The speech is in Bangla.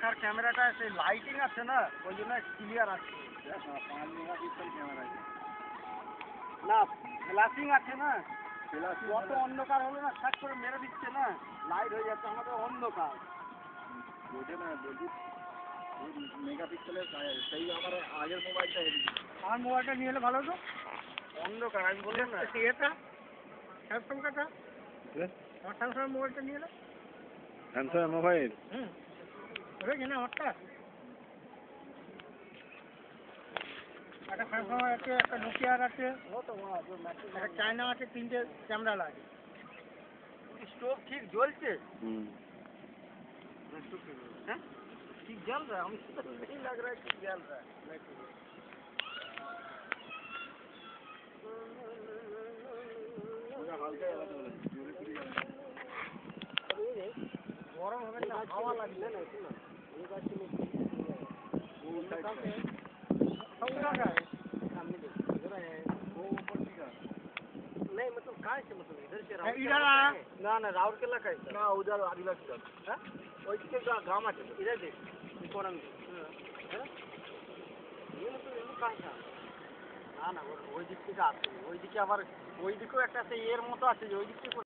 মাথার ক্যামেরাটা সেই লাইটিং আছে না, ওই জন্য ক্লিয়ার আসছে। 5 মেগাপিক্সেল ক্যামেরা আছে। না ফ্ল্যাশিং আছে না, কত অন্ধকার হলো না, শাক করে মেরে দিচ্ছে না, লাইট হয়ে যাচ্ছে আমাদের অন্ধকার। ওইটা না বলছি মেগাপিক্সেলের সেই আমার আগের মোবাইলটা আমার মোবাইলটা নিয়ে এলে ভালো হতো। অন্ধকার আমি বললাম না এটা স্যামসাং কাটা, আমার স্যামসাং মোবাইলটা নিয়ে এলে। স্যামসাং মোবাইল রয়েছে না আমারটা, একটা স্যামসাং আছে, একটা নোকিয়ার আছে, একটা চায়না আছে, 3টে ক্যামেরা লাগে। स्टोव ठीक जलते हैं, ठीक जल रहा है, हमको तो नहीं लग रहा है कि जल रहा है। गरम হবে না, হাওয়া লাগছে না একটু না, এই গাছটা सामने देखो इधर है वो ऊपर दिखा नहीं, मतलब कहाँ से, मतलब इधर से इधर ना ना राउरकेला का ना उधर आदिवासी का है, ওই দিকে গ্রাম আছে इधर देख कोरम है ना, ये मतलब ये कहाँ से না না ওই দিক থেকে আসছে, ওই দিকে আবার ওই দিকেও একটা আছে এর মতো আছে যে ওই দিক থেকে